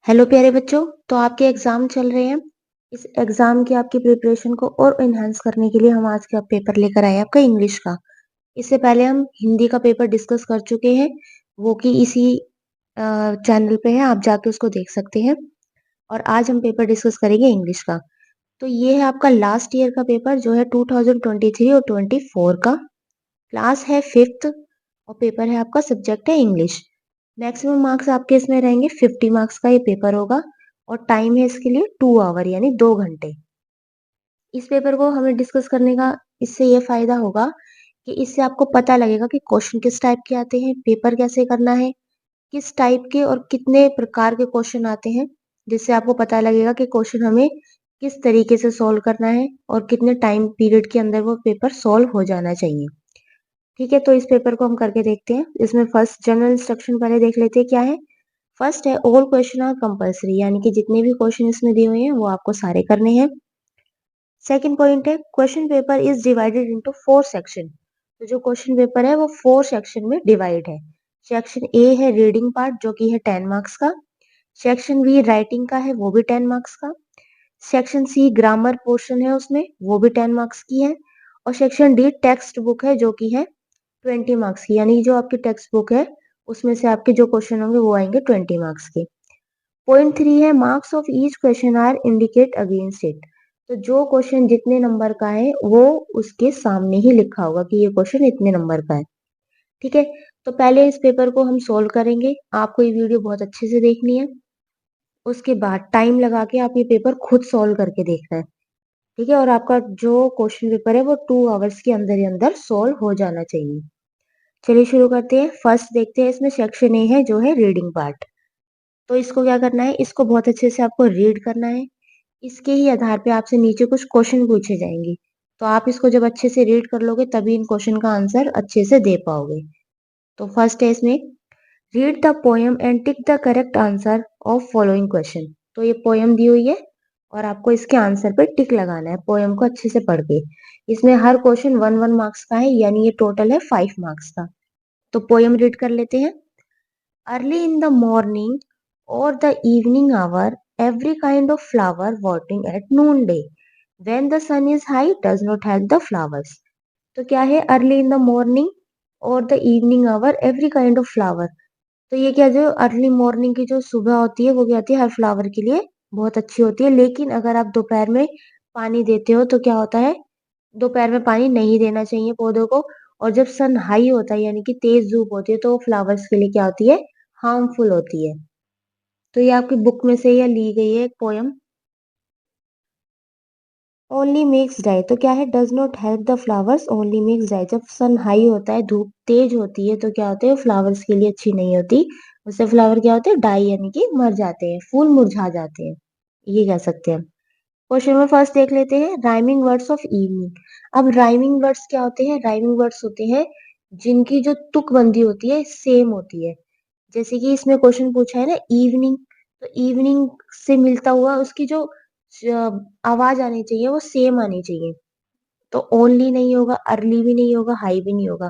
Hello प्यारे बच्चों। तो आपके एग्जाम चल रहे हैं। इस एग्जाम की आपकी प्रिपरेशन को और एनहांस करने के लिए हम आज का पेपर लेकर आए हैं, आपका इंग्लिश का। इससे पहले हम हिंदी का पेपर डिस्कस कर चुके हैं, वो कि इसी चैनल पे है, आप जाके उसको देख सकते हैं। और आज हम पेपर डिस्कस करेंगे इंग्लिश का। तो ये है आपका लास्ट ईयर का पेपर जो है 2023 और 24 का। क्लास है 5th और पेपर है आपका, सब्जेक्ट है इंग्लिश। मैक्सिमम मार्क्स आपके इसमें रहेंगे, 50 मार्क्स का ये पेपर होगा। और टाइम है इसके लिए 2 आवर यानी 2 घंटे। इस पेपर को हमें डिस्कस करने का इससे ये फायदा होगा कि इससे आपको पता लगेगा कि क्वेश्चन किस टाइप के आते हैं, पेपर कैसे करना है, किस टाइप के और कितने प्रकार के क्वेश्चन आते हैं। जिससे आपको पता लगेगा कि क्वेश्चन हमें किस तरीके से सॉल्व करना है और कितने टाइम पीरियड के अंदर वो पेपर सॉल्व हो जाना चाहिए। ठीक है, तो इस पेपर को हम करके देखते हैं। इसमें फर्स्ट जनरल इंस्ट्रक्शन पहले देख लेते हैं क्या है। फर्स्ट है ऑल क्वेश्चन आर कंपल्सरी, यानी कि जितने भी क्वेश्चन इसमें दिए हुए हैं वो आपको सारे करने हैं। सेकंड पॉइंट है question paper is divided into 4 section. तो जो क्वेश्चन पेपर है वो 4 सेक्शन में डिवाइड है। सेक्शन ए है रीडिंग पार्ट जो कि है 10 मार्क्स का। सेक्शन बी राइटिंग का है, वो भी 10 मार्क्स का। सेक्शन सी ग्रामर पोर्शन है, उसमें वो भी 10 मार्क्स की है। और सेक्शन डी टेक्स्ट बुक है जो कि है 20 मार्क्स की, यानी जो आपकी टेक्स्ट बुक है उसमें से आपके जो क्वेश्चन होंगे वो आएंगे 20 मार्क्स के। पॉइंट 3 है marks of each question are indicate against it. तो जो क्वेश्चन जितने नंबर का है वो उसके सामने ही लिखा होगा कि ये क्वेश्चन इतने नंबर का है। ठीक है, तो पहले इस पेपर को हम सोल्व करेंगे। आपको ये वीडियो बहुत अच्छे से देखनी है, उसके बाद टाइम लगा के आप ये पेपर खुद सोल्व करके देखना है। ठीक है, और आपका जो क्वेश्चन पेपर है वो 2 आवर्स के अंदर ही अंदर सोल्व हो जाना चाहिए। चलिए शुरू करते हैं। फर्स्ट देखते हैं, इसमें सेक्शन ए है जो है रीडिंग पार्ट। तो इसको क्या करना है, इसको बहुत अच्छे से आपको रीड करना है। इसके ही आधार पे आपसे नीचे कुछ क्वेश्चन पूछे जाएंगे। तो आप इसको जब अच्छे से रीड कर लोगे तभी इन क्वेश्चन का आंसर अच्छे से दे पाओगे। तो फर्स्ट है इसमें read the poem and tick the correct answer of following question. तो ये पोएम दी हुई है और आपको इसके आंसर पे टिक लगाना है पोएम को अच्छे से पढ़ के। इसमें हर क्वेश्चन 1 1 मार्क्स का है, यानी ये टोटल है 5 मार्क्स का। तो पोएम रीड कर लेते हैं। अर्ली इन द मॉर्निंग और the evening hour every kind of flower watering at noonday. When the sun is high does not have the flowers. तो क्या है अर्ली इन द मॉर्निंग और the evening hour every kind of flower. तो ये क्या, जो early morning की जो सुबह होती है वो क्या होती है, हर फ्लावर के लिए बहुत अच्छी होती है। लेकिन अगर आप दोपहर में पानी देते हो तो क्या होता है, दोपहर में पानी नहीं देना चाहिए पौधों को। और जब सन हाई होता है यानी कि तेज धूप होती है तो वो फ्लावर्स के लिए क्या होती है, हार्मफुल होती है। तो ये आपकी बुक में से या ली गई है एक पोयम। ओनली मेक्स ड्राई, तो क्या है does not help the flowers, only makes dry. जब सन हाई होता है, धूप तेज होती है तो क्या होते हैं, फ्लावर्स के लिए अच्छी नहीं होती। उससे फ्लावर क्या होते हैं, डाई यानी कि मर जाते हैं, फूल मुरझा जाते हैं, ये कह सकते हैं। क्वेश्चन में फर्स्ट देख लेते हैं राइमिंग वर्ड्स ऑफ इवनिंग। अब राइमिंग वर्ड्स क्या होते हैं, राइमिंग वर्ड्स होते हैं जिनकी जो तुकबंदी होती है सेम होती है। जैसे कि इसमें क्वेश्चन पूछा है ना इवनिंग, तो इवनिंग से मिलता हुआ उसकी जो आवाज आनी चाहिए वो सेम आनी चाहिए। तो ओनली नहीं होगा, अर्ली भी नहीं होगा, हाई भी नहीं होगा।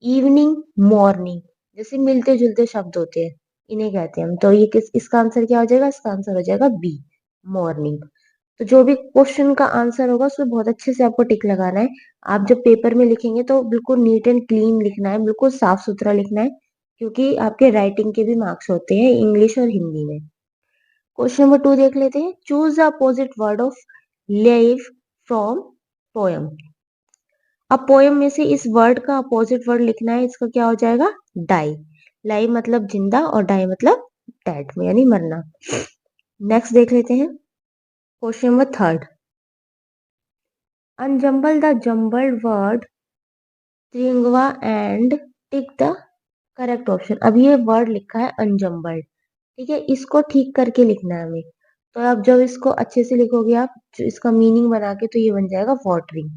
इवनिंग, मॉर्निंग जैसे मिलते जुलते शब्द होते हैं, इन्हें कहते हैं हम। तो ये किस, इसका आंसर क्या हो जाएगा, इसका आंसर हो जाएगा बी, मॉर्निंग। तो जो भी क्वेश्चन का आंसर होगा उसमें बहुत अच्छे से आपको टिक लगाना है। आप जब पेपर में लिखेंगे तो बिल्कुल नीट एंड क्लीन लिखना है, बिल्कुल साफ सुथरा लिखना है, क्योंकि आपके राइटिंग के भी मार्क्स होते हैं इंग्लिश और हिंदी में। क्वेश्चन नंबर 2 देख लेते हैं। Choose the opposite word of live from poem. अब पोयम में से इस वर्ड का अपोजिट वर्ड लिखना है, इसका क्या हो जाएगा, डाई। लाई मतलब जिंदा और डाई मतलब डेड में यानी मरना। नेक्स्ट देख लेते हैं question number 3। Unjumble the jumbled word त्रिंगवा and tick the correct option. अब ये वर्ड लिखा है अनजम्बल्ड, ठीक है, इसको ठीक करके लिखना है हमें। तो आप जब इसको अच्छे से लिखोगे आप जो इसका मीनिंग बना के, तो ये बन जाएगा वाटरिंग।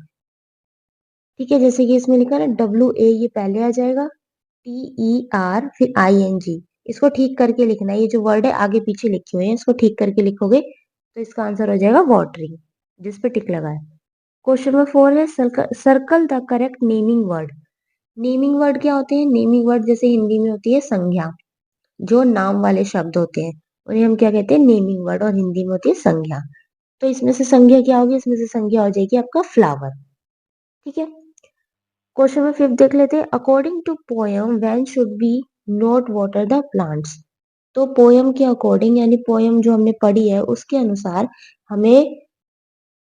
ठीक है, जैसे कि इसमें लिखा है ना WA, ये पहले आ जाएगा, TER फिर ING। इसको ठीक करके लिखना है, ये जो वर्ड है आगे पीछे लिखे हुए हैं, इसको ठीक करके लिखोगे तो इसका आंसर हो जाएगा वाटरिंग, जिस पे टिक लगा है। क्वेश्चन नंबर 4 है circle the correct naming word. Naming word क्या होते हैं, नेमिंग वर्ड जैसे हिंदी में होती है संज्ञा, जो नाम वाले शब्द होते हैं। उन्हें हम क्या कहते हैं, नेमिंग वर्ड, और हिंदी में होती है संज्ञा। तो इसमें से संज्ञा क्या होगी, इसमें से संज्ञा हो जाएगी आपका फ्लावर। ठीक है, क्वेश्चन में 5 देख लेते हैं। According to poem when should be not water the plants. तो पोयम के अकॉर्डिंग, यानी पोयम जो हमने पढ़ी है उसके अनुसार हमें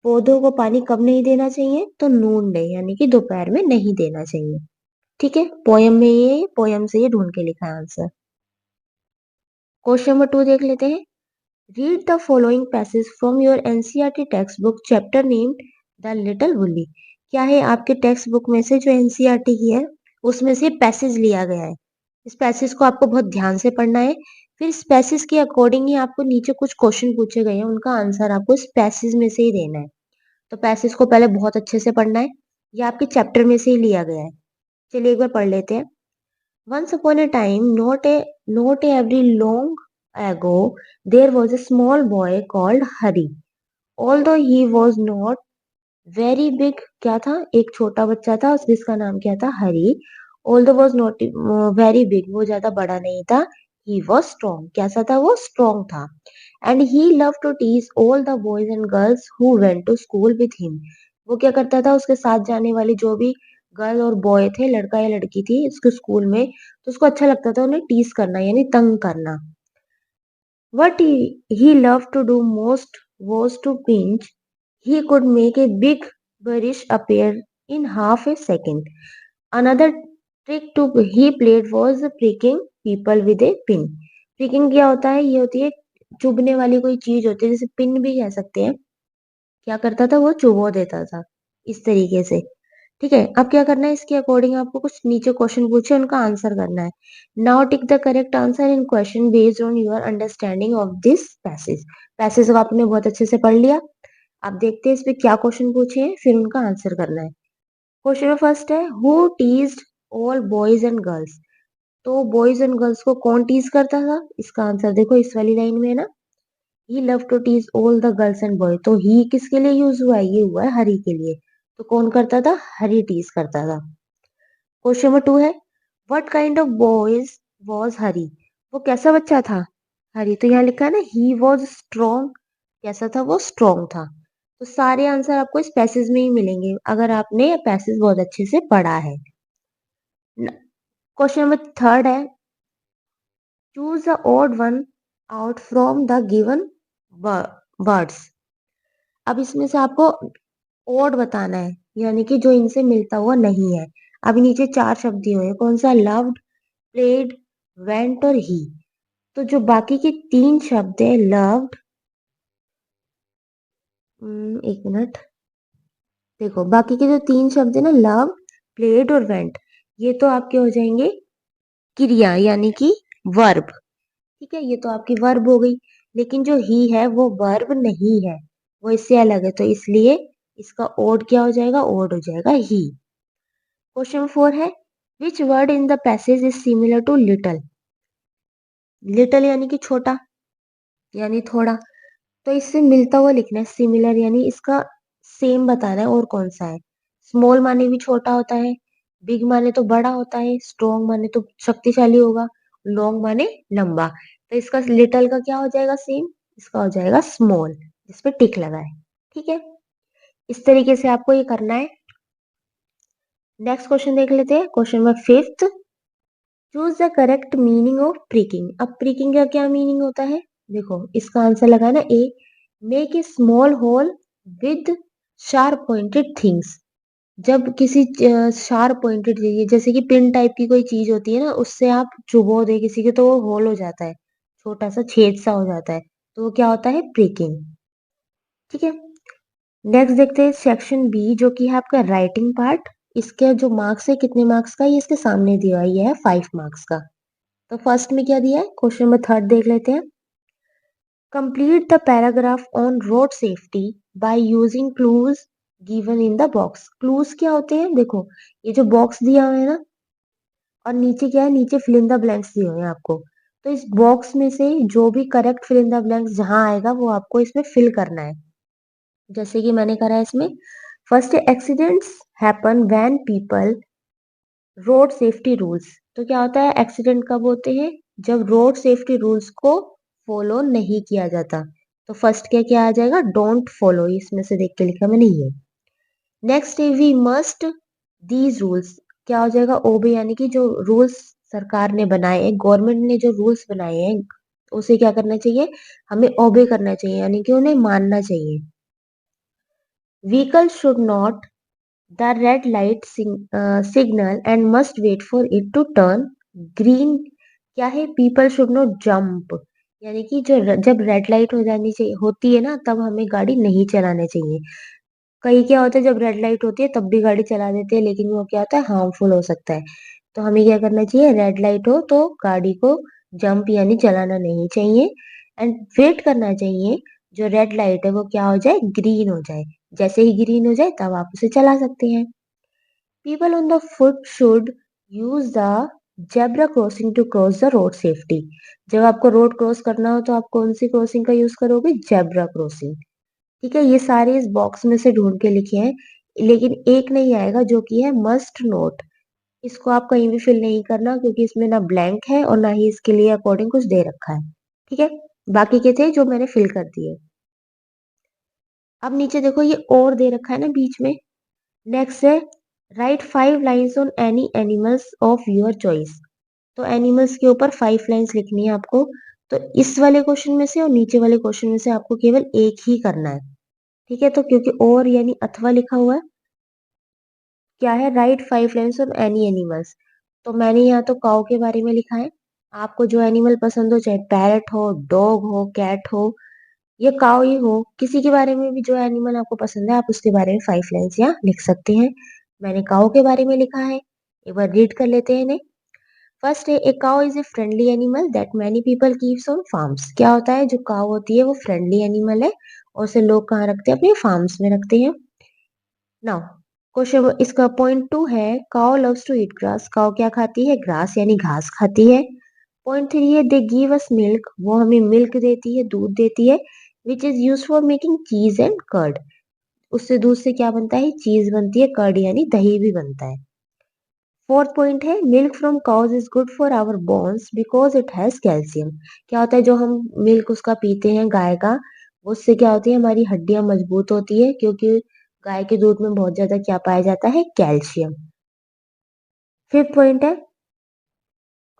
पौधों को पानी कब नहीं देना चाहिए, तो नून डे यानी कि दोपहर में नहीं देना चाहिए। ठीक है, पोयम में ये, पोयम से ये ढूंढ के लिखा है आंसर। क्वेश्चन नंबर 2 देख लेते हैं। Read the following passage from your NCERT textbook chapter named the little bully. क्या है, आपके टेक्स्ट बुक में से जो एनसीईआरटी की है उसमें से पैसेज लिया गया है। इस पैसेज को आपको बहुत ध्यान से पढ़ना है। फिर इस पैसेज के अकॉर्डिंग ही आपको नीचे कुछ क्वेश्चन पूछे गए हैं, उनका आंसर आपको इस पैसेज में से ही देना है। तो पैसेज को पहले बहुत अच्छे से पढ़ना है, ये आपके चैप्टर में से ही लिया गया है। चलिए एक बार पढ़ लेते हैं। Once upon a time, not every long ago, there was a small boy called Hari. Although he was not very big, क्या था, एक छोटा बच्चा था जिसका नाम क्या था, हरी। Although was not very big, वो ज्यादा बड़ा नहीं था। He was strong, कैसा था वो, strong था। And he loved to tease all the boys and girls who went to school with him. वो क्या करता था, उसके साथ जाने वाले जो भी गर्ल और बॉय थे, लड़का या लड़की थी उसके स्कूल में, तो उसको अच्छा लगता था उन्हें टीज करना यानी तंग करना। What he loved to do most was to pinch. He could make a big burish appear in half a second. Another trick to he played was pricking people with a pin. Pricking क्या होता है, ये होती है चुभने वाली कोई चीज होती है, जैसे पिन भी कह सकते हैं। क्या करता था वो, चुभो देता था इस तरीके से। ठीक है, अब क्या करना है, इसके अकॉर्डिंग आपको कुछ नीचे क्वेश्चन पूछे उनका आंसर करना है। Now tick the correct answer in question based on your understanding of this passage. Passage को आपने बहुत अच्छे से पढ़ लिया। आप देखते हैं इस पे क्या क्वेश्चन पूछे हैं, फिर उनका आंसर करना है। क्वेश्चन में फर्स्ट है, who teased all boys and girls. तो बॉयज एंड गर्ल्स को कौन टीज करता था, इसका आंसर देखो इस वाली लाइन में है ना। He love to tease all the girls and boy, तो ही किसके लिए यूज हुआ है, ये हुआ है हरी के लिए। तो कौन करता था, हरी टीज करता था। क्वेश्चन नंबर 2 है, what kind of boys was Hari. वो कैसा बच्चा था, हरी। तो यहाँ लिखा है ना, ही वाज स्ट्रॉन्ग, कैसा था वो, स्ट्रॉन्ग था। तो सारे आंसर आपको इस पैसेज में ही मिलेंगे अगर आपने ये पैसेज बहुत अच्छे से पढ़ा है। क्वेश्चन नंबर 3 है, choose the odd one out from the given words. अब इसमें से आपको ओड बताना है, यानी कि जो इनसे मिलता हुआ नहीं है। अब नीचे 4 शब्द दिए हुए हैं, कौन सा, लव्ड, प्लेड, वेंट और ही। तो जो बाकी के 3 शब्द है, लव्ड, एक मिनट, देखो बाकी के जो 3 शब्द है ना, लव, प्लेड और वेंट, ये तो आपके हो जाएंगे क्रिया यानी कि वर्ब। ठीक है, ये तो आपकी वर्ब हो गई। लेकिन जो ही है वो वर्ब नहीं है, वो इससे अलग है, तो इसलिए इसका ओड क्या हो जाएगा, ओड हो जाएगा ही। क्वेश्चन 4 है, which word in the passage is similar to little. Little यानी कि छोटा, यानी थोड़ा। तो इससे मिलता हुआ लिखना है, सिमिलर यानी इसका सेम बताना है, और कौन सा है। स्मॉल माने भी छोटा होता है, बिग माने तो बड़ा होता है, स्ट्रॉन्ग माने तो शक्तिशाली होगा, लॉन्ग माने लंबा। तो इसका लिटल का क्या हो जाएगा, सेम, इसका हो जाएगा स्मॉल, जिसपे टिक लगा है। ठीक है, इस तरीके से आपको ये करना है। नेक्स्ट क्वेश्चन देख लेते हैं, question number 5, choose the correct meaning of pricking. अब प्रिकिंग का क्या मीनिंग होता है, देखो इसका आंसर लगाना, A, make a small hole with sharp pointed things. जब किसी शार्प पॉइंटेड, जैसे कि पिन टाइप की कोई चीज होती है ना, उससे आप चुभो दे किसी के तो वो होल हो जाता है, छोटा सा छेद सा हो जाता है, तो वो क्या होता है, प्रिकिंग। ठीक है, नेक्स्ट देखते हैं सेक्शन बी, जो कि है आपका राइटिंग पार्ट। इसके जो मार्क्स है, कितने मार्क्स का, ये इसके सामने दिया है, ये है 5 मार्क्स का। तो फर्स्ट में क्या दिया है, क्वेश्चन नंबर 3 देख लेते हैं। Complete the paragraph on road safety by using clues given in the box. Clues क्या होते हैं, देखो ये जो बॉक्स दिया हुआ है ना, और नीचे क्या है, नीचे फिल इन द ब्लैंक्स दिए हुए हैं आपको। तो इस बॉक्स में से जो भी correct fill in the blanks जहां आएगा वो आपको इसमें फिल करना है, जैसे कि मैंने करा है इसमें। First accidents happen when people road safety rules. तो क्या होता है, एक्सीडेंट कब होते हैं, जब रोड सेफ्टी रूल्स को फॉलो नहीं किया जाता। तो फर्स्ट क्या क्या आ जाएगा, डोंट फॉलो, इसमें से देख के लिखा मैंने ये। नेक्स्ट है वी मस्ट दीज रूल्स, क्या हो जाएगा, ओबे, यानी कि जो रूल्स सरकार ने बनाए हैं, गवर्नमेंट ने जो रूल्स बनाए हैं उसे क्या करना चाहिए, हमें ओबे करना चाहिए, यानी कि उन्हें मानना चाहिए। Vehicle should not the red light signal and must wait for it to turn green, क्या है, पीपल शुड नॉट जंप, यानी कि जब रेड लाइट हो जानी चाहिए होती है ना, तब हमें गाड़ी नहीं चलाना चाहिए। कहीं क्या होता है, जब रेड लाइट होती है तब भी गाड़ी चला देते हैं, लेकिन वो क्या होता है, हार्मफुल हो सकता है। तो हमें क्या करना चाहिए, रेड लाइट हो तो गाड़ी को जंप यानी चलाना नहीं चाहिए, एंड वेट करना चाहिए, जो रेड लाइट है वो क्या हो जाए, ग्रीन हो जाए। जैसे ही ग्रीन हो जाए तब आप उसे चला सकते हैं। People on the foot should use the zebra crossing to cross the road safety, जब आपको रोड क्रॉस करना हो तो आप कौन सी क्रॉसिंग का यूज करोगे, जेब्रा क्रॉसिंग। ठीक है, ये सारे इस बॉक्स में से ढूंढ के लिखे हैं, लेकिन एक नहीं आएगा जो कि है मस्ट नोट। इसको आप कहीं भी फिल नहीं करना, क्योंकि इसमें ना ब्लैंक है और ना ही इसके लिए अकॉर्डिंग कुछ दे रखा है। ठीक है, बाकी के थे जो मैंने फिल कर दिए। अब नीचे देखो, ये और दे रखा है ना बीच में। नेक्स्ट है right 5 lines on any animals of your choice, तो एनिमल्स के ऊपर 5 लाइन्स लिखनी है आपको। तो इस वाले क्वेश्चन में से और नीचे वाले क्वेश्चन में से आपको केवल एक ही करना है। ठीक है, तो क्योंकि और यानी अथवा लिखा हुआ है, क्या है, right 5 lines on any animals, तो मैंने यहाँ तो काऊ के बारे में लिखा है। आपको जो एनिमल पसंद हो, चाहे पैरट हो, डॉग हो, कैट हो, या काऊ ही हो, किसी के बारे में भी जो एनिमल आपको पसंद है आप उसके बारे में 5 लाइन्स यहाँ लिख सकते हैं। मैंने काऊ के बारे में लिखा है, एक बार रीड कर लेते हैं इन्हें। फर्स्ट है a cow is a friendly animal that many people keeps on farms, क्या होता है, जो काऊ होती है वो फ्रेंडली एनिमल है और उसे लोग कहाँ रखते हैं, अपने फार्म्स में रखते हैं। नाउ क्वेश्चन इसका पॉइंट 2 है cow loves to eat grass, cow क्या खाती है, ग्रास यानी घास खाती है। पॉइंट 3 है दे गिव अस मिल्क, वो हमें मिल्क देती है, दूध देती है, which is use for making चीज एंड कर्ड, उससे दूध से क्या बनता है, चीज बनती है, कर्ड यानी दही भी बनता है। फोर्थ पॉइंट है milk from cows is good for our bones because it has calcium, क्या होता है, जो हम मिल्क उसका पीते हैं गाय का, उससे क्या होती है, हमारी हड्डियां मजबूत होती है, क्योंकि गाय के दूध में बहुत ज्यादा क्या पाया जाता है, कैल्शियम। फिफ्थ पॉइंट है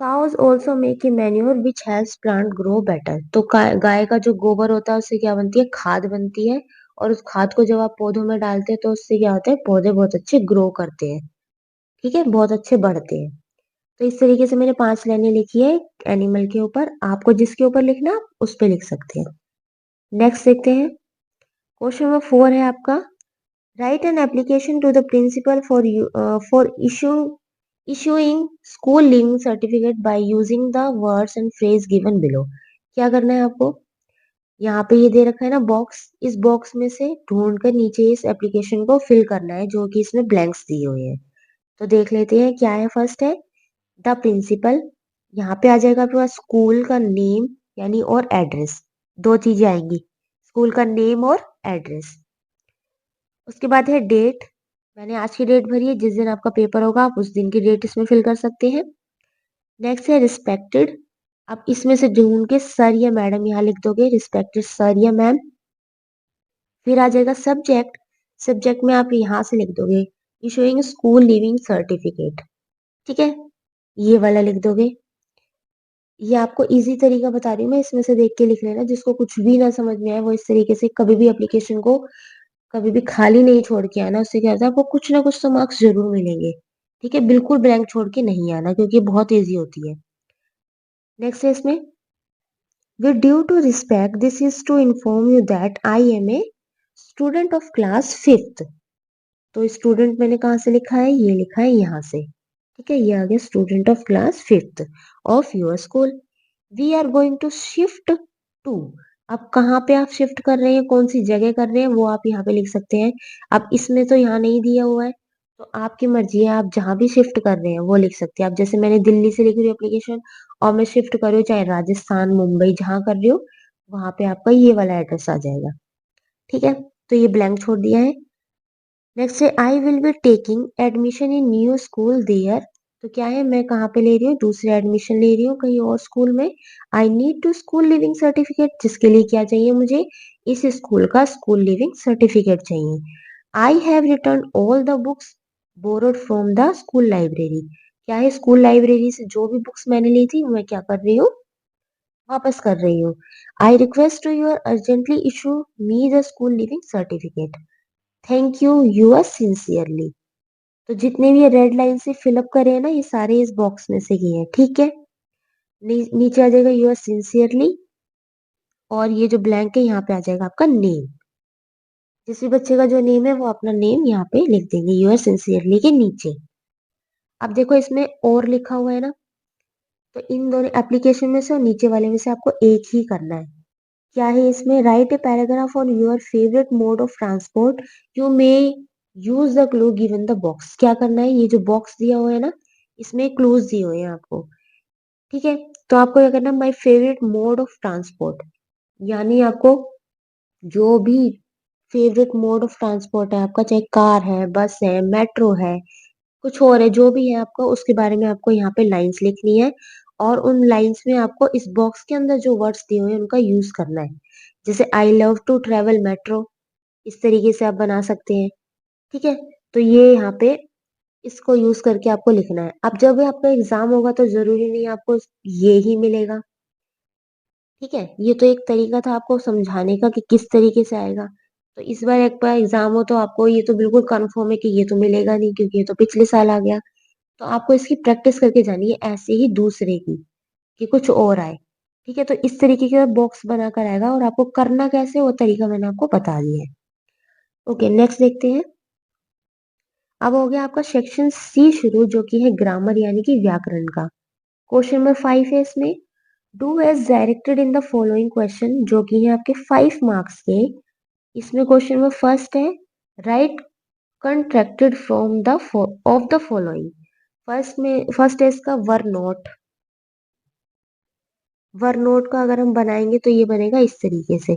cows also make a manure which helps plant grow better, तो गाय का जो गोबर होता है उससे क्या बनती है, खाद बनती है, और उस खाद को जब आप पौधों में डालते हैं तो उससे क्या होता है, पौधे बहुत अच्छे ग्रो करते हैं। ठीक है, बहुत अच्छे बढ़ते हैं। तो इस तरीके से मैंने 5 लाइनें लिखी है एनिमल के ऊपर, आपको जिसके ऊपर लिखना है, आप उस पे लिख सकते हैं। नेक्स्ट देखते हैं, क्वेश्चन नंबर 4 है आपका, write an application to the principal for issuing school leaving certificate by using the words and phrase given below, क्या करना है आपको, यहाँ पे ये दे रखा है ना बॉक्स, इस बॉक्स में से ढूंढ कर नीचे इस एप्लीकेशन को फिल करना है, जो कि इसमें ब्लैंक्स दिए हुए हैं। तो देख लेते हैं क्या है। फर्स्ट है द प्रिंसिपल, यहाँ पे आ जाएगा आपके पास स्कूल का नेम यानी और एड्रेस, दो चीजें आएंगी, स्कूल का नेम और एड्रेस। उसके बाद है डेट, मैंने आज की डेट भरी है, जिस दिन आपका पेपर होगा आप उस दिन की डेट इसमें फिल कर सकते हैं। नेक्स्ट है रिस्पेक्टेड, आप इसमें से ढूंढ के सर या मैडम यहाँ लिख दोगे, रिस्पेक्टेड सर या मैम। फिर आ जाएगा सब्जेक्ट, सब्जेक्ट में आप यहाँ से लिख दोगे इशूइंग स्कूल लीविंग सर्टिफिकेट। ठीक है, ये वाला लिख दोगे। ये आपको इजी तरीका बता रही हूँ मैं, इसमें से देख के लिख लेना, जिसको कुछ भी ना समझ में आए वो इस तरीके से कभी भी एप्लीकेशन को कभी भी खाली नहीं छोड़ के आना, उससे क्या होता है, आपको कुछ ना कुछ तो मार्क्स जरूर मिलेंगे। ठीक है, बिल्कुल ब्लैंक छोड़ के नहीं आना, क्योंकि बहुत ईजी होती है। नेक्स्ट है इसमें with due to respect this is to inform you that I am a student of class 5th, तो स्टूडेंट मैंने कहाँ से लिखा है, ये लिखा है यहाँ से। ठीक है, ये आ गया student of class 5th of your school. We are going to shift to, अब कहाँ पे आप शिफ्ट कर रहे हैं, कौन सी जगह कर रहे हैं, वो आप यहाँ पे लिख सकते हैं। अब इसमें तो यहाँ नहीं दिया हुआ है, तो आपकी मर्जी है, आप जहाँ भी शिफ्ट कर रहे हैं वो लिख सकते हैं। आप जैसे मैंने दिल्ली से लिख रही हूँ एप्लीकेशन, और मैं शिफ्ट कर रही हूँ चाहे राजस्थान मुंबई जहाँ कर रही हूँ, वहां पे आपका ये वाला एड्रेस आ जाएगा। ठीक है, तो ये ब्लैंक छोड़ दिया है। नेक्स्ट है I will be taking admission in new school there, तो क्या है, मैं कहाँ पे ले रही हूँ, दूसरे एडमिशन ले रही हूँ कहीं और स्कूल में। I need to school leaving certificate, जिसके लिए क्या चाहिए मुझे, इस स्कूल का स्कूल लिविंग सर्टिफिकेट चाहिए। I have return all the books borrowed from the school library. क्या है, स्कूल लाइब्रेरी से जो भी बुक्स मैंने ली थी मैं क्या कर रही हूँ, वापस कर रही हूँ। I request to your urgently issue me the school leaving certificate. Thank you, your sincerely. तो जितने भी ये रेड लाइन से फिलअप करे हैं ना, ये सारे इस बॉक्स में से किए हैं, ठीक है। नीचे आ जाएगा यूअर सिंसियरली, और ये जो ब्लैंक है यहाँ पे आ जाएगा आपका नेम। जिस भी बच्चे का जो नेम है वो अपना नेम यहाँ पे लिख देंगे यूअर सिंसियरली के नीचे। अब देखो इसमें और लिखा हुआ है ना, तो इन दोनों एप्लीकेशन में से और नीचे वाले में से आपको एक ही करना है। क्या है इसमें, right a paragraph on your favourite mode of transport, you may use the clue given the box. क्या करना है, ये जो बॉक्स दिया हुआ है ना, इसमें क्लूज दिए हुए हैं आपको, ठीक है। तो आपको क्या करना है, my favourite mode of transport, यानी आपको जो भी फेवरेट मोड ऑफ ट्रांसपोर्ट है आपका, चाहे कार है, बस है, मेट्रो है, कुछ और है, जो भी है आपका, उसके बारे में आपको यहाँ पे लाइंस लिखनी है। और उन लाइंस में आपको इस बॉक्स के अंदर जो वर्ड्स दिए हुए हैं उनका यूज करना है। जैसे I love to travel metro, इस तरीके से आप बना सकते हैं, ठीक है। तो ये यहाँ पे इसको यूज करके आपको लिखना है। अब जब आपका एग्जाम होगा तो जरूरी नहीं आपको ये ही मिलेगा, ठीक है। ये तो एक तरीका था आपको समझाने का कि किस तरीके से आएगा। तो इस बार एक बार एग्जाम हो तो आपको ये तो बिल्कुल कंफर्म है कि ये तो मिलेगा नहीं, क्योंकि ये तो पिछले साल आ गया। तो आपको इसकी प्रैक्टिस करके जानी है, ऐसे ही दूसरे की, कि कुछ और आए, ठीक है। तो इस तरीके का बॉक्स बनाकर आएगा, और आपको करना कैसे वो तरीका मैंने आपको बता दिया है। ओके, नेक्स्ट देखते हैं। अब हो गया आपका सेक्शन सी शुरू, जो कि है ग्रामर यानी कि व्याकरण का। क्वेश्चन नंबर 5 है इसमें, do as directed in the following question, जो कि है आपके 5 मार्क्स के। इसमें क्वेश्चन नंबर फर्स्ट है, write contracted from the of the following. First है इसका वर नोट। वर नोट का अगर हम बनाएंगे तो ये बनेगा इस तरीके से,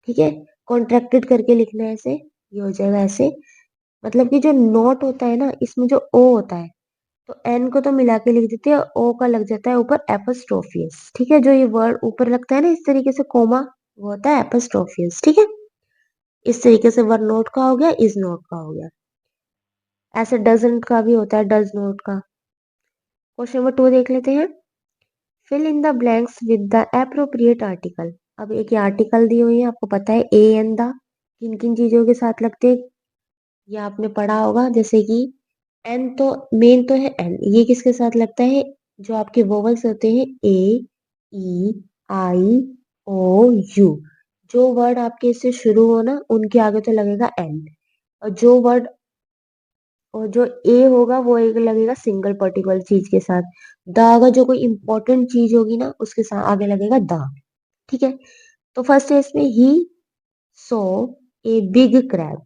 ठीक है। कॉन्ट्रैक्टेड करके लिखना है ऐसे, ये हो जाएगा ऐसे। मतलब कि जो नोट होता है ना, इसमें जो ओ होता है, तो एन को तो मिला के लिख देते हैं, ओ का लग जाता है ऊपर एपोस्ट्रोफियस, ठीक है। जो ये वर्ड ऊपर लगता है ना इस तरीके से कोमा, वो होता है एपोस्ट्रोफियस, ठीक है। इस तरीके से वर नोट का हो गया, इज नोट का हो गया। ऐसे डजंट का भी होता है, डज नोट का। क्वेश्चन नंबर 2 देख लेते हैं, fill in the blanks with the appropriate article. अब एक ये आर्टिकल दी हुई है, आपको पता है ए एन द किन किन चीजों के साथ लगते हैं, ये आपने पढ़ा होगा। जैसे कि एन तो मेन तो है, एन ये किसके साथ लगता है, जो आपके वोवल्स होते हैं ए, ई, आई, ओ, यू। जो वर्ड आपके इससे शुरू हो ना, उनके आगे तो लगेगा एन। और जो वर्ड, और जो ए होगा वो एक लगेगा सिंगल पर्टिकुलर चीज के साथ। द अगर जो कोई इंपॉर्टेंट चीज होगी ना, उसके साथ आगे लगेगा द, ठीक है। तो फर्स्ट है इसमें, ही सो ए बिग क्रैब,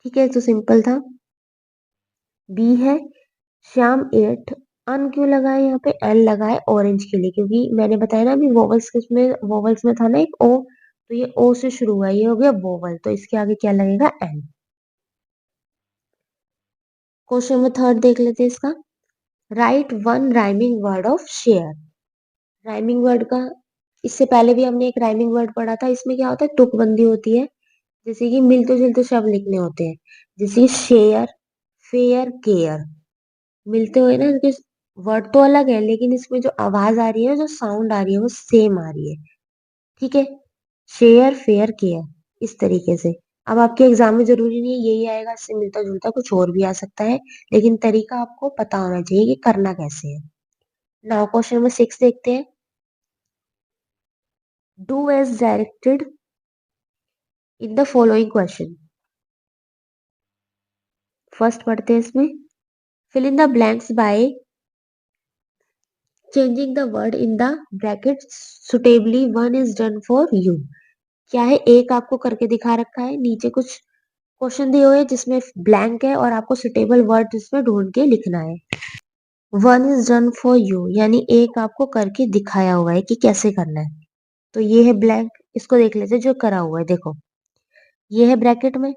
ठीक है, तो सिंपल था। बी है, श्याम एट, अन क्यों लगा है यहाँ पे, एन लगा है ऑरेंज के लिए, क्योंकि मैंने बताया ना अभी वोवल्स में था ना एक ओ, तो ये ओ से शुरू हुआ है, ये हो गया वोवल, तो इसके आगे क्या लगेगा, एन। क्वेश्चन नंबर थर्ड देख लेते हैं इसका, right one rhyming word of share. Rhyming word का, इससे पहले भी हमने एक राइमिंग वर्ड पढ़ा था, इसमें क्या होता है, तुकबंदी होती है। जैसे कि मिलते जुलते शब्द लिखने होते हैं, जैसे शेयर, फेयर, केयर, मिलते हुए ना, इनके वर्ड तो अलग है लेकिन इसमें जो आवाज आ रही है, जो साउंड आ रही है, वो सेम आ रही है, ठीक है। शेयर, फेयर, केयर, इस तरीके से। अब आपके एग्जाम में जरूरी नहीं है यही आएगा, इससे मिलता जुलता कुछ और भी आ सकता है, लेकिन तरीका आपको पता होना चाहिए कि करना कैसे है। नाउ क्वेश्चन नंबर 6 देखते हैं, do as directed in the following question. First पढ़ते हैं इसमें, fill in the blanks by changing the word in the bracket suitably, one is done for you. क्या है, एक आपको करके दिखा रखा है, नीचे कुछ क्वेश्चन दिए हुए हैं जिसमें ब्लैंक है, और आपको सुटेबल वर्ड इसमें ढूंढ के लिखना है। One is done for you, यानी एक आपको करके दिखाया हुआ है कि कैसे करना है। तो ये है ब्लैंक, इसको देख लेते हैं जो करा हुआ है, देखो ये है ब्रैकेट में,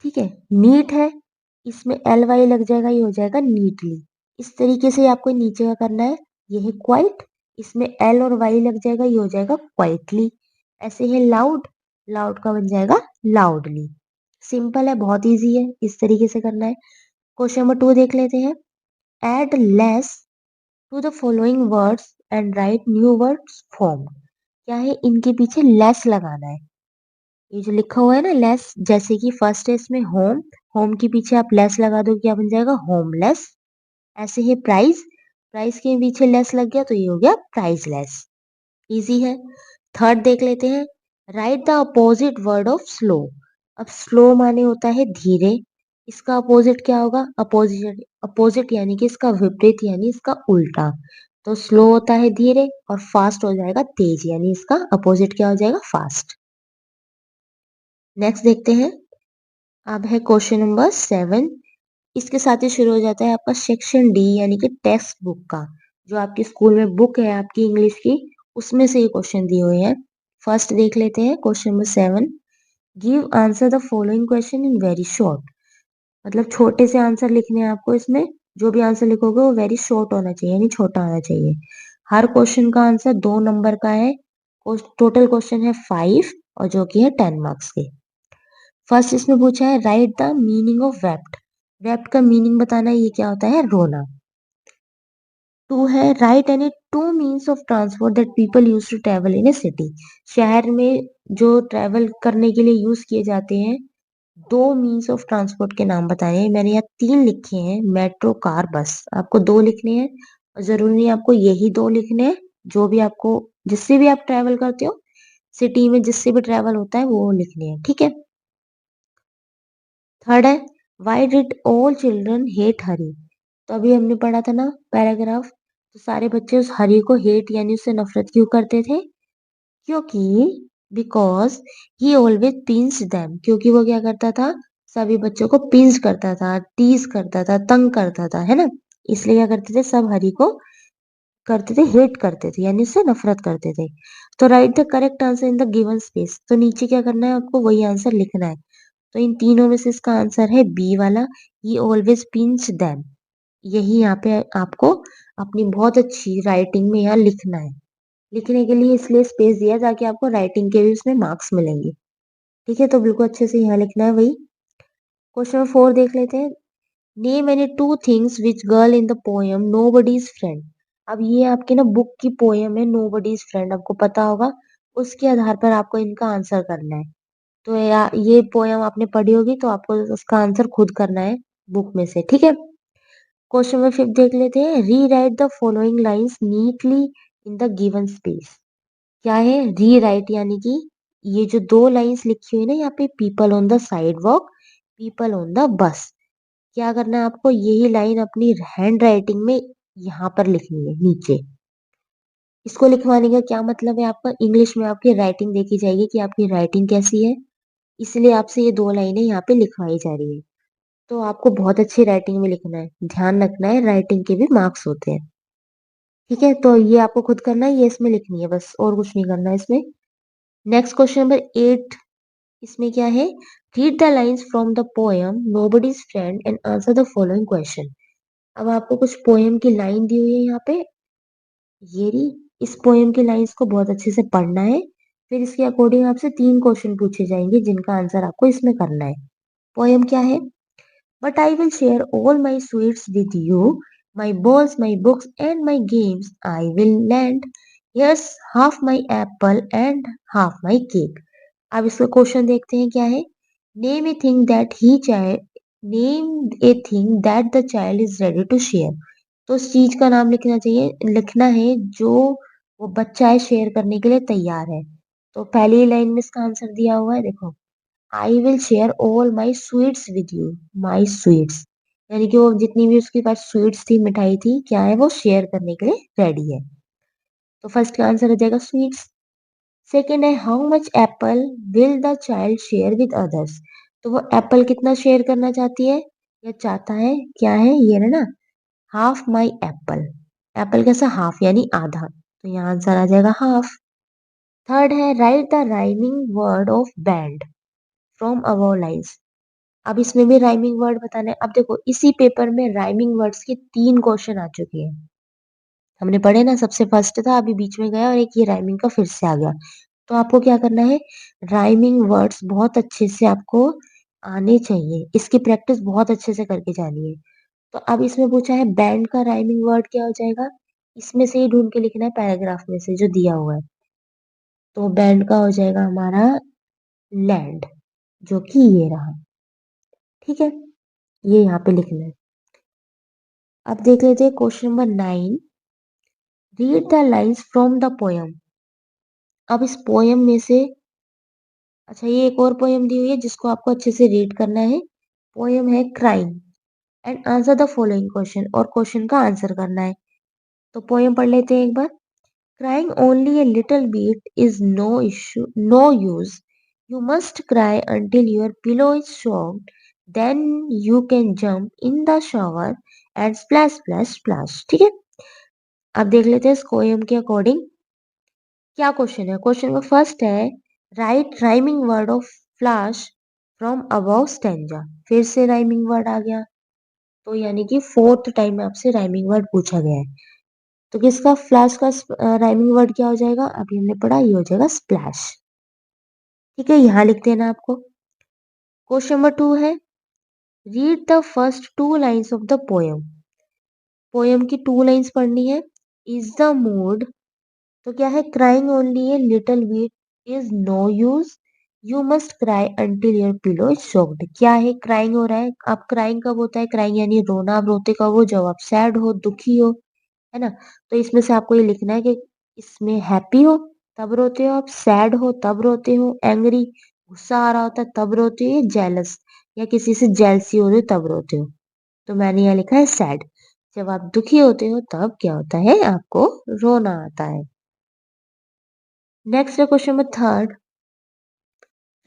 ठीक है। नीट है, इसमें एल वाई लग जाएगा, ये हो जाएगा नीटली, इस तरीके से आपको नीचे का करना है। ये है क्वाइट, इसमें एल और वाई लग जाएगा, ये हो जाएगा क्वाइटली। ऐसे है लाउड, लाउड का बन जाएगा लाउडली। सिंपल है, बहुत इजी है, इस तरीके से करना है। क्वेश्चन नंबर 2 देख लेते हैं। Add less to the following words and write new words form. क्या है, इनके पीछे लेस लगाना है। ये जो लिखा हुआ है ना लेस, जैसे कि फर्स्ट है इसमें होम, होम के पीछे आप लेस लगा दो, क्या बन जाएगा होमलेस। ऐसे ही प्राइस, प्राइस के पीछे लेस लग गया तो ये हो गया प्राइसलेस। इजी है। थर्ड देख लेते हैं। Right the opposite word of slow. अब स्लो माने होता है धीरे, इसका अपोजिट क्या होगा, अपोजिट, अपोजिट यानी कि इसका विपरीत यानी इसका उल्टा। तो स्लो होता है धीरे और फास्ट हो जाएगा तेज, यानी इसका अपोजिट क्या हो जाएगा फास्ट। नेक्स्ट देखते हैं। अब है क्वेश्चन नंबर 7। इसके साथ ही शुरू हो जाता है आपका सेक्शन डी यानी कि टेक्स्ट बुक का। जो आपकी स्कूल में बुक है आपकी इंग्लिश की, उसमें से ये क्वेश्चन दिए हुए हैं। फर्स्ट देख लेते हैं question number 7। Give answer the following question in very short. मतलब छोटे से आंसर लिखने हैं आपको इसमें। जो भी आंसर लिखोगे वो वेरी शॉर्ट होना चाहिए, यानी छोटा होना चाहिए। हर क्वेश्चन का आंसर 2 नंबर का है। टोटल क्वेश्चन है 5 और जो कि है 10 मार्क्स के। फर्स्ट इसमें पूछा है write the meaning of wept. Wept का मीनिंग बताना है, ये क्या होता है रोना। 2 है write any 2 means of transport that people use to travel in a city. शहर में जो ट्रेवल करने के लिए यूज किए जाते हैं 2 मीन्स ऑफ ट्रांसपोर्ट के नाम बताने हैं। मैंने यहाँ 3 लिखे हैं, मेट्रो कार बस। आपको 2 लिखने हैं और जरूरी नहीं आपको यही 2 लिखने हैं। जो भी आपको, जिससे भी आप ट्रेवल करते हो सिटी में, जिससे भी ट्रेवल होता है वो लिखने हैं, ठीक है। थर्ड है why did all children hate Harry. तो अभी हमने पढ़ा था ना पैराग्राफ, तो सारे बच्चे उस हरी को हेट यानी उससे नफरत क्यों करते थे, क्योंकि because he always pinch them. क्योंकि वो क्या करता था, सभी बच्चों को पिंच करता था, टीज करता था, तंग करता था, है ना। इसलिए क्या करते थे, सब हरी को करते थे, हेट करते थे यानी उससे नफरत करते थे। तो right the correct answer in the given space. तो नीचे क्या करना है आपको, वही आंसर लिखना है। तो इन तीनों में से इसका आंसर है बी वाला, ही ऑलवेज पिंच देम। यही यहाँ पे आपको अपनी बहुत अच्छी राइटिंग में यहाँ लिखना है। लिखने के लिए इसलिए स्पेस दिया ताकि आपको राइटिंग के भी उसमें मार्क्स मिलेंगे, ठीक है। तो बिल्कुल अच्छे से यहाँ लिखना है वही। क्वेश्चन नंबर 4 देख लेते हैं। Name any 2 things which girl in the poem nobody's friend. अब ये आपके ना बुक की पोएम है नोबडीज फ्रेंड, आपको पता होगा। उसके आधार पर आपको इनका आंसर करना है। तो ये पोयम आपने पढ़ी होगी तो आपको उसका आंसर खुद करना है बुक में से, ठीक है। क्वेश्चन नंबर 5 देख लेते हैं। री right the following lines neatly in the given space. क्या है, री राइट यानी कि ये जो 2 लाइन्स लिखी हुई है ना यहाँ पे, people on the side walk, people on the bus. क्या करना है आपको, यही लाइन अपनी हैंड राइटिंग में यहाँ पर लिखनी है नीचे। इसको लिखवाने का क्या मतलब है, आपका इंग्लिश में आपकी राइटिंग देखी जाएगी कि आपकी राइटिंग कैसी है। इसलिए आपसे ये 2 लाइनें यहाँ पे लिखवाई जा रही है। तो आपको बहुत अच्छी राइटिंग में लिखना है, ध्यान रखना है राइटिंग के भी मार्क्स होते हैं, ठीक है। तो ये आपको खुद करना है, ये इसमें लिखनी है बस, और कुछ नहीं करना है इसमें। Next question number 8। इसमें क्या है, read the lines from the poem nobody's friend and answer the following question. अब आपको कुछ पोएम की लाइन दी हुई है यहाँ पे, ये रही। इस पोएम की लाइंस को बहुत अच्छे से पढ़ना है। फिर इसके अकॉर्डिंग आपसे 3 क्वेश्चन पूछे जाएंगे जिनका आंसर आपको इसमें करना है। पोएम क्या है, but I will share all my sweets with you, my balls, my books, and my games. I will lend. Here's half my apple and half my cake. अब इसका क्वेश्चन देखते हैं क्या है। Name a thing that he child. Name a thing that the child is ready to share. तो उस चीज का नाम लिखना चाहिए, लिखना है जो वो बच्चा है शेयर करने के लिए तैयार है। तो पहली लाइन में इसका आंसर दिया हुआ है, देखो। I will share all my sweets with you. My sweets यानी कि वो जितनी भी उसके पास स्वीट्स थी, मिठाई थी, क्या है, वो शेयर करने के लिए रेडी है। तो फर्स्ट का आंसर हो जाएगा स्वीट्स। सेकेंड है how much Apple will the child share with others. तो वो एप्पल कितना शेयर करना चाहती है या चाहता है, क्या है ये ना, हाफ माई एप्पल। एप्पल कैसा, हाफ यानी आधा, तो यहाँ आंसर आ जाएगा हाफ। थर्ड है write the rhyming word of banned from above lines. अब इसमें भी राइमिंग वर्ड बताना है। अब देखो इसी पेपर में राइमिंग वर्ड्स के 3 क्वेश्चन आ चुके हैं। हमने पढ़े ना, सबसे फर्स्ट था, अभी बीच में गया और एक ये राइमिंग का फिर से आ गया। तो आपको क्या करना है, राइमिंग वर्ड्स बहुत अच्छे से आपको आने चाहिए। इसकी प्रैक्टिस बहुत अच्छे से करके जानी है। तो अब इसमें पूछा है बैंड का राइमिंग वर्ड क्या हो जाएगा? इसमें से ही ढूंढ के लिखना है पैराग्राफ में से जो दिया हुआ है। तो बैंड का हो जाएगा हमारा लैंड, जो कि ये रहा। ठीक है, ये यहाँ पे लिखना है। अब देख लेते हैं question number 9। Read the lines from the poem. अब इस पोयम में से, अच्छा ये एक और पोयम दी हुई है जिसको आपको अच्छे से रीड करना है। पोयम है crying and answer the following question, और क्वेश्चन का आंसर करना है। तो पोयम पढ़ लेते हैं एक बार। Crying only a little bit is no issue, no use. You must cry until your pillow is soaked. Then you can jump in the shower and splash, splash, splash. ठीक है? अब देख लेते हैं इस पोएम के अकॉर्डिंग क्या question है। क्वेश्चन का फर्स्ट है right rhyming word of flash from above stanza. फिर से राइमिंग वर्ड आ गया, तो यानी कि फोर्थ टाइम आपसे राइमिंग वर्ड पूछा गया है। तो किसका फ्लैश का राइमिंग वर्ड क्या हो जाएगा? अभी हमने पढ़ा, ये हो जाएगा स्प्लैश। ठीक है, यहाँ लिख देना आपको। क्वेश्चन नंबर 2 है read the first 2 lines of the poem. Poem की 2 लाइन्स पढ़नी है। इज द मूड, तो क्या है, crying only a little bit is no use. You must cry until your pillow is soaked. क्या है, क्राइंग हो रहा है। अब क्राइंग कब होता है? क्राइंग यानी रोना। आप रोते कब हो? जब आप सैड हो, दुखी हो, है ना। तो इसमें से आपको ये लिखना है कि इसमें हैप्पी हो तब रोते हो आप, सैड हो तब रोते हो, एंग्री गुस्सा आ रहा होता है तब रोते हो, जेलस या किसी से जेलसी हो रही हो तब रोते हो। तो मैंने यहाँ लिखा है सैड। जब आप दुखी होते हो तब क्या होता है, आपको रोना आता है। नेक्स्ट है question number 3।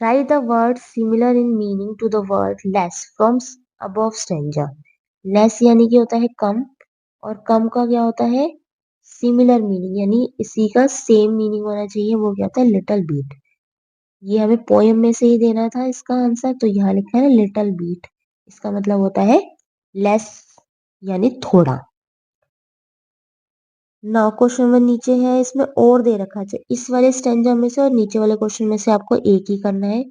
Write the word similar in meaning to the word less from above stanza. Less यानी कि होता है कम, और कम का क्या होता है, सिमिलर मीनिंग, यानी इसी का सेम मीनिंग होना चाहिए। वो क्या होता है, लिटिल बीट। ये हमें पोयम में से ही देना था इसका आंसर, तो यहाँ लिखा है लिटिल बीट। इसका मतलब होता है लेस यानी थोड़ा। नाउ क्वेश्चन नंबर नीचे है, इसमें और दे रखा है। इस वाले स्टेंजा में से और नीचे वाले क्वेश्चन में से आपको एक ही करना है।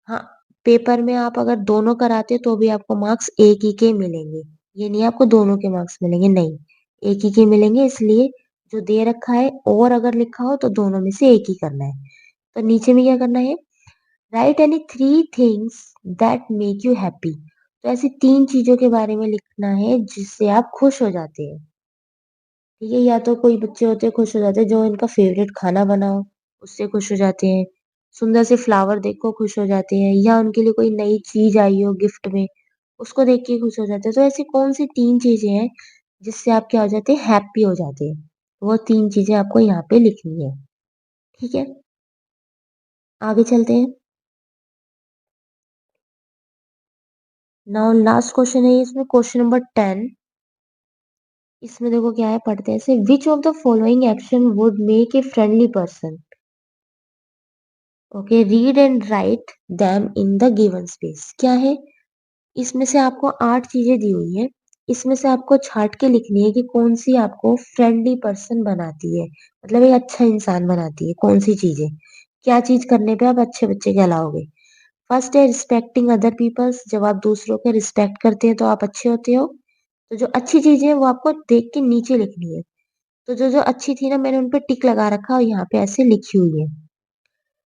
हाँ, पेपर में आप अगर दोनों कराते तो भी आपको मार्क्स एक ही के मिलेंगे। ये नहीं आपको दोनों के मार्क्स मिलेंगे, नहीं, एक ही के मिलेंगे। इसलिए जो दे रखा है और अगर लिखा हो तो दोनों में से एक ही करना है। तो नीचे में क्या करना है, write any 3 things that make you happy. तो ऐसी 3 चीजों के बारे में लिखना है जिससे आप खुश हो जाते हैं। ठीक है, या तो कोई बच्चे होते हैं खुश हो जाते हैं जो इनका फेवरेट खाना बनाओ, उससे खुश हो जाते हैं। सुंदर से फ्लावर देखो खुश हो जाते हैं, या उनके लिए कोई नई चीज आई हो गिफ्ट में, उसको देख के खुश हो जाते हैं। तो ऐसी कौन सी 3 चीजें हैं जिससे आप क्या हो जाते हैं, हैप्पी हो जाते हैं। वो 3 चीजें आपको यहाँ पे लिखनी है। ठीक है, आगे चलते हैं। नाउ लास्ट क्वेश्चन है इसमें, क्वेश्चन नंबर 10। इसमें देखो क्या है, पढ़ते हैं इसे। Which of the following action would make a friendly person. Okay, read and write them in the given space. क्या है, इसमें से आपको 8 चीजें दी हुई है। इसमें से आपको छांट के लिखनी है कि कौन सी आपको फ्रेंडली पर्सन बनाती है, मतलब एक अच्छा इंसान बनाती है। कौन सी चीजें, क्या चीज करने पे आप अच्छे बच्चे कहलाओगे। फर्स्ट है रिस्पेक्टिंग अदर पीपल्स। जब आप दूसरों के रिस्पेक्ट करते हैं तो आप अच्छे होते हो। तो जो अच्छी चीजें हैं वो आपको देख के नीचे लिखनी है। तो जो जो अच्छी थी ना, मैंने उन पे टिक लगा रखा और यहाँ पे ऐसे लिखी हुई है।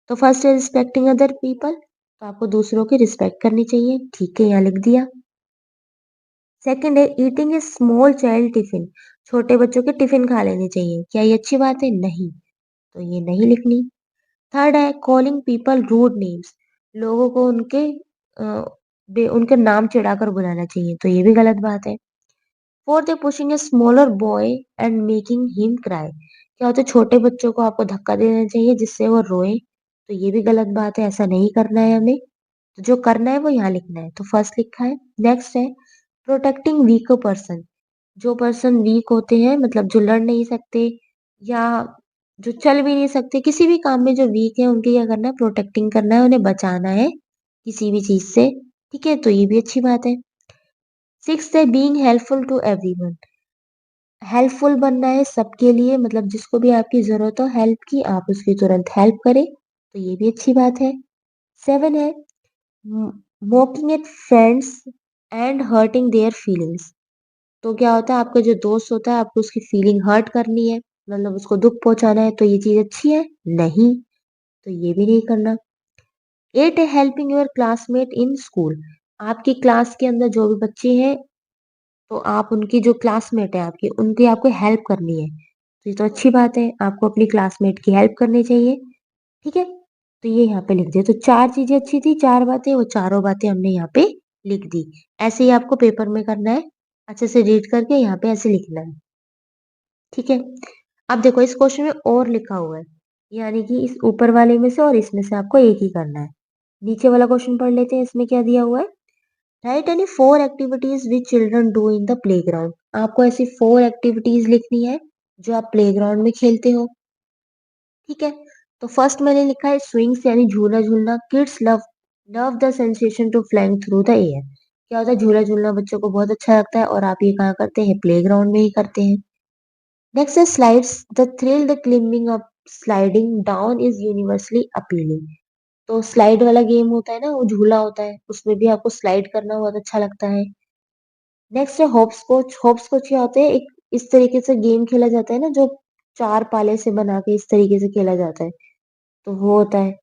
तो फर्स्ट है रिस्पेक्टिंग अदर पीपल, तो आपको दूसरों की रिस्पेक्ट करनी चाहिए। ठीक है, यहाँ लिख दिया। सेकंड है ईटिंग ए स्मॉल चाइल्ड टिफिन। छोटे बच्चों के टिफिन खा लेने चाहिए। क्या ये अच्छी बात है? नहीं, तो ये नहीं लिखनी। थर्ड है कॉलिंग पीपल रूड नेम्स। लोगों को उनके नाम चिढ़ाकर बुलाना चाहिए, तो ये भी गलत बात है। फोर्थ है pushing a smaller boy and making him cry. क्या होता है, छोटे बच्चों को आपको धक्का देना चाहिए जिससे वो रोए, तो ये भी गलत बात है, ऐसा नहीं करना है हमें। तो जो करना है वो यहाँ लिखना है, तो फर्स्ट लिखा है। नेक्स्ट है प्रोटेक्टिंग वीकर पर्सन। जो पर्सन वीक होते हैं, मतलब जो लड़ नहीं सकते या जो चल भी नहीं सकते, किसी भी काम में जो वीक है उनकी क्या करना है, प्रोटेक्टिंग करना है, उन्हें बचाना है किसी भी चीज से। ठीक है, तो ये भी अच्छी बात है। 6th है being helpful to everyone. Helpful बनना है सबके लिए, मतलब जिसको भी आपकी ज़रूरत हो हेल्प की, आप उसकी तुरंत हेल्प करें, तो ये भी अच्छी बात है। 7 है mocking at friends and hurting their feelings. तो क्या होता है, आपका जो दोस्त होता है आपको उसकी फीलिंग हर्ट करनी है, मतलब उसको दुःख पहुँचाना है, तो ये चीज़ अच्छी है? नहीं, तो ये भी नहीं करना। 8 है helping your classmate in school. आपकी क्लास के अंदर जो भी बच्चे हैं, तो आप उनकी जो क्लासमेट है आपकी, उनकी आपको हेल्प करनी है। तो ये तो अच्छी बात है, आपको अपनी क्लासमेट की हेल्प करनी चाहिए, ठीक है? तो ये यहाँ पे लिख दिया। तो 4 चीज़ें अच्छी थी, 4 बातें, वो चारों बातें हमने यहाँ पे लिख दी। ऐसे ही आपको पेपर में करना है, अच्छे से रीड करके यहाँ पे ऐसे लिखना है, ठीक है? अब देखो इस क्वेश्चन में और लिखा हुआ है, यानी कि इस ऊपर वाले में से और इसमें से आपको एक ही करना है। नीचे वाला क्वेश्चन पढ़ लेते हैं, इसमें क्या दिया हुआ है? Write any 4 activities which children do in the playground. आपको ऐसी 4 एक्टिविटीज लिखनी है जो आप प्लेग्राउंड में खेलते हो, ठीक है? तो फर्स्ट मैंने लिखा है स्विंग्स यानी झूला झूलना। Kids love love the sensation to flying through the air. क्या होता है, झूला झूलना बच्चों को बहुत अच्छा लगता है और आप ये कहाँ करते हैं, प्लेग्राउंड में ही करते हैं। नेक्स्ट है slides, the thrill the climbing up sliding down is universally appealing. तो स्लाइड वाला गेम होता है ना, वो झूला होता है, उसमें भी आपको स्लाइड करना बहुत अच्छा लगता है। नेक्स्ट है हॉपस्कॉच। हॉपस्कॉच क्या होते हैं, एक इस तरीके से गेम खेला जाता है ना, जो 4 पाले से बना के इस तरीके से खेला जाता है, तो वो होता है।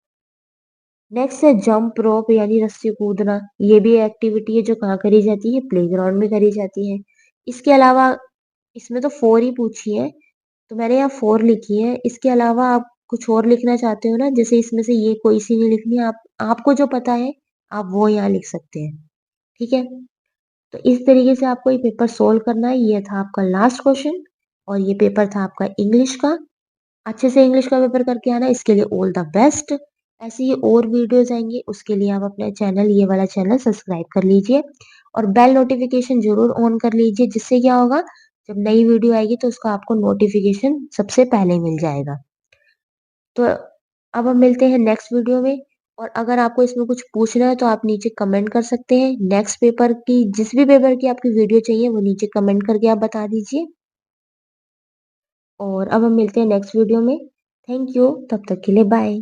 नेक्स्ट है जंप रोप यानी रस्सी कूदना। ये भी एक्टिविटी है जो कहाँ करी जाती है, प्लेग्राउंड में करी जाती है। इसके अलावा इसमें तो 4 ही पूछी है, तो मैंने यहाँ 4 लिखी है। इसके अलावा आप कुछ और लिखना चाहते हो ना, जैसे इसमें से ये कोई सी नहीं लिखनी है, आप आपको जो पता है आप वो यहाँ लिख सकते हैं, ठीक है? तो इस तरीके से आपको ये पेपर सोल्व करना है। ये था आपका लास्ट क्वेश्चन और ये पेपर था आपका इंग्लिश का। अच्छे से इंग्लिश का पेपर करके आना, इसके लिए ऑल द बेस्ट। ऐसे ही और वीडियोस आएंगे, उसके लिए आप अपना चैनल, ये वाला चैनल सब्सक्राइब कर लीजिए और बेल नोटिफिकेशन जरूर ऑन कर लीजिए, जिससे क्या होगा, जब नई वीडियो आएगी तो उसका आपको नोटिफिकेशन सबसे पहले मिल जाएगा। तो अब हम मिलते हैं नेक्स्ट वीडियो में, और अगर आपको इसमें कुछ पूछना है तो आप नीचे कमेंट कर सकते हैं। नेक्स्ट पेपर की, जिस भी पेपर की आपकी वीडियो चाहिए वो नीचे कमेंट करके आप बता दीजिए। और अब हम मिलते हैं नेक्स्ट वीडियो में। थैंक यू, तब तक के लिए बाय।